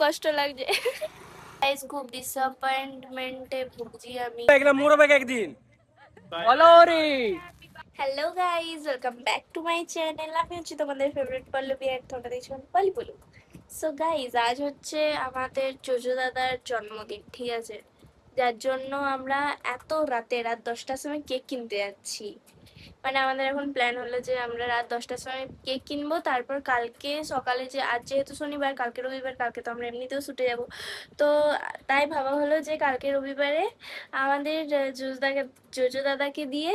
কষ্ট লাগছে গাইস, খুব ডিসঅ্যাপয়েন্টমেন্টে ভুগছি আমি। একটা মোড়াবে একদিন বলো রে। Hello guys, welcome back to my channel. আমি হচ্ছে তোমাদের ফেভারিট পল্লবী, আর তোমরা দেখছো পলি বলুক। সো গাইস, আজ হচ্ছে আমাদের জোজো দাদার জন্মদিন, ঠিক আছে? যার জন্য আমরা এত রাত 10টার সময় কেক কিনতে যাচ্ছি। মানে আমাদের এখন প্ল্যান হলো যে আমরা রাত 10টার সময় কেক কিনবো, তারপর কালকে সকালে, যে আজ যেহেতু শনিবার, কালকে রবিবার, কালকে তো আমরা এমনিতেও ছুটে যাব। তো তাই ভাবা হলো যে কালকে রবিবারে আমাদের জোজো দাদাকে দিয়ে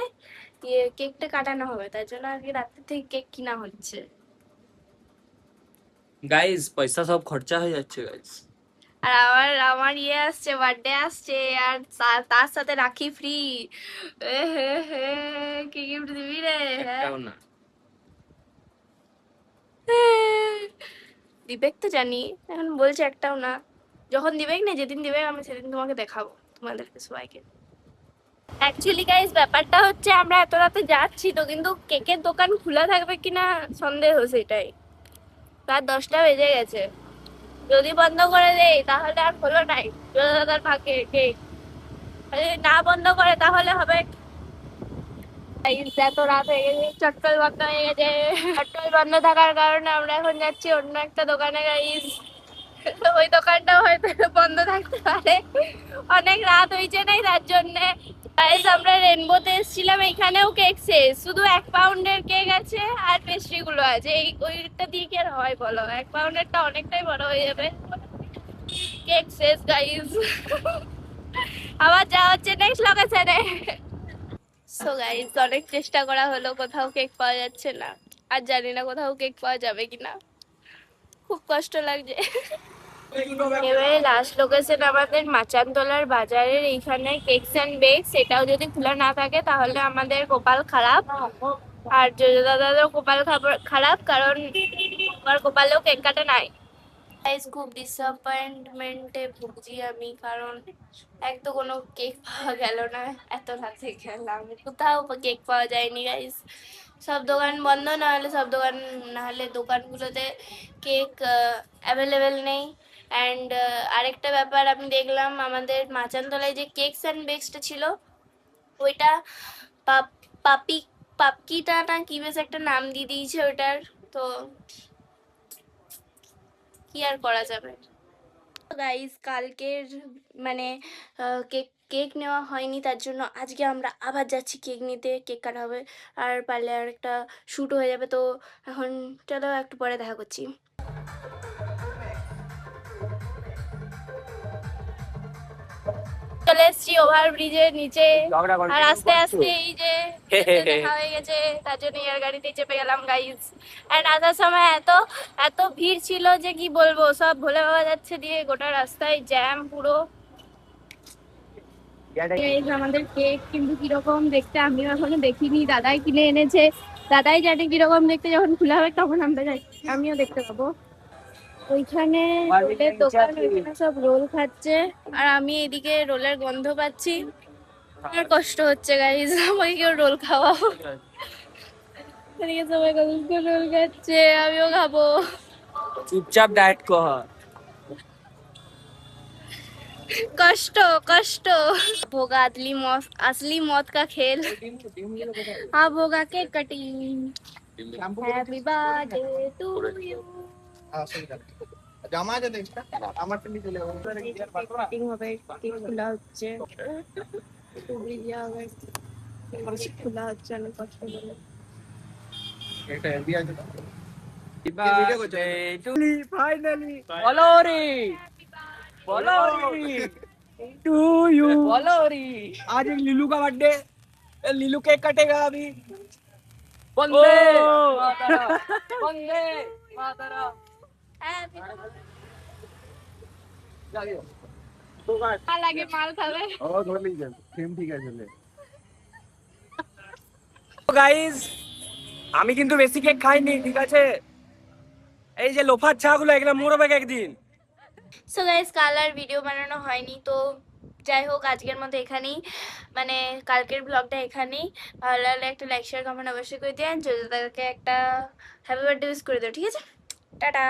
কেকটা কাটানো হবে, তার জন্য আর কি রাত্রি থেকে কেক কিনা হচ্ছে। গাইস পয়সা সব খরচা হয়ে যাচ্ছে গাইস। আর আমার আমার আসছে, বার্থডে আসছে, আর তার সাথে রাখি ফ্রি। কি গিফট দিবি রে? হ্যাঁ, একটাও না। দিবেক তো জানি, এখন বলছে একটাও না। যখন দিবেক না, যেদিন দিবেক আমি সেদিন তোমাকে দেখাবো, তোমাদেরকে সবাইকে। অ্যাকচুয়ালি গাইস, ব্যাপারটা হচ্ছে আমরা এত রাতে যাচ্ছি তো, কিন্তু কেকের দোকান খোলা থাকবে কিনা সন্দেহ, সেটাই। রাত 10টা বেজে গেছে, যদি বন্ধ করে দেয় তাহলে আর হলো নাই দাদার ভাগ্যে কেক। আর যদি না বন্ধ করে তাহলে হবে। এত রাত হয়ে গেছে, চটকল বন্ধ হয়ে গেছে। চটকল বন্ধ থাকার কারণে আমরা এখন যাচ্ছি অন্য একটা দোকানে গাইস। ওই দোকানটাও হয়তো বন্ধ থাকতে পারে, অনেক রাত হয়েছে নাই তার জন্যে। গাইস, আমরা রেনবোতে এসেছিলাম, এখানেও কেক শেষ, শুধু 1 পাউন্ডের কেক আছে আর পেস্ট্রি গুলো আছে। ওইটা দিয়ে কি আর হয় বলো? 1 পাউন্ডেরটা অনেকটাই বড় হয়ে যাবে। কেক শেষ গাইস। আবার যা হচ্ছে নেক্সট লোকেশনে। সো গাইস, অনেক চেষ্টা করা হলো, কোথাও কেক পাওয়া যাচ্ছে না। আর জানি না কোথাও কেক পাওয়া যাবে কিনা, খুব কষ্ট লাগছে। এবারে লাস্ট লোকেশন আমাদের মাচানতলার বাজারের এইখানে কেকস এন্ড বেকস। সেটাও যদি খোলা না থাকে তাহলে আমাদের কপাল খারাপ, আর জোজো দাদারও কপাল খারাপ, কারণ আমার কপালেও কেক কাটা নাই। গাইস, খুব ডিসঅ্যাপয়েন্টমেন্টে ভুগছি আমি, কারণ এক তো কোনো কেক পাওয়া গেল না। এত রাতে গেলাম, কোথাও কেক পাওয়া যায়নি গাইস। সব দোকান বন্ধ, না হলে দোকানগুলোতে কেক অ্যাভেলেবেল নেই। অ্যান্ড আরেকটা ব্যাপার আমি দেখলাম, আমাদের মাচানতলায় যে কেকস অ্যান্ড বেকসটা ছিল, ওইটা পাপি পাপকিটা না কি বেশ একটা নাম দিয়ে দিয়েছে ওটার। তো কি আর করা যাবে গাইস। কালকের মানে কেক কেক নেওয়া হয়নি, তার জন্য আজকে আমরা আবার যাচ্ছি কেক নিতে। কেক কাটা হবে, আর পারলে আর একটা শ্যুট হয়ে যাবে। তো এখন চলো, একটু পরে দেখা করছি। চলে এসছি ওভার ব্রিজের নিচে, আর আস্তে আস্তে এই যে দেখা হয়ে গেছে, তার জন্য এর গাড়িতে চেপে গেলাম গাইস। এন্ড আসার সময় এত এত ভিড় ছিল যে কি বলবো, সব ভোলে বাবা যাচ্ছে দিয়ে গোটা রাস্তায় জ্যাম পুরো। আমাদের কেক কিন্তু কিরকম দেখতে আমিও এখনো দেখিনি, দাদাই কিনে এনেছে, দাদাই জানে কিরকম দেখতে। যখন খোলা হবে তখন আমরা আমিও দেখতে পাবো। ওইখানে রোলের দোকান, ওইখানে সব রোল খাচ্ছে, আর আমি এদিকে রোলের গন্ধ পাচ্ছি। আমার কষ্ট হচ্ছে গাইজ, আমাকে কেউ রোল খাওয়াও। এদিকে সবাই রোল খাচ্ছে, আমিও খাবো। চুপচাপ ডায়েট কর। कष्ट कष्ट होगा असली मौत का खेल। अब होगा cake cutting. Happy birthday to you. জামা আছে দেখটা আমার তো নিচে চলে কাটিং হবে, কেক খোলা হচ্ছে, ব্রিজে হবে, খোলা হচ্ছে অনেক কষ্ট করে। একটা হেলদি আছে ফাইনালি বলো রে, বলো রে टू यू, बोलो री। आज एक लीलू का बर्थडे, लीलू केक कटेगा अभी। वंदे मातरम, वंदे मातरम। লাগে মাল খাবে। ও ধরে নিয়ে যান সেম ঠিক আছে লে গাইস, আমি কিন্তু বেশি কেক খাইনি, ঠিক আছে? এই যে লোফার ছাগুলো এগুলো মোড়াবে একদিন। সো গাইস, কাল আর ভিডিও বানানো হয়নি, তো যাই হোক আজকের মতো এখানেই, মানে কালকের ব্লগটা এখানেই। ভালো লাগলে একটা লাইক শেয়ার কমেন্ট অবশ্যই করে দিন, যদি তাদেরকে একটা হ্যাপি বার্থডে উইশ করে দিও, ঠিক আছে? টাটা।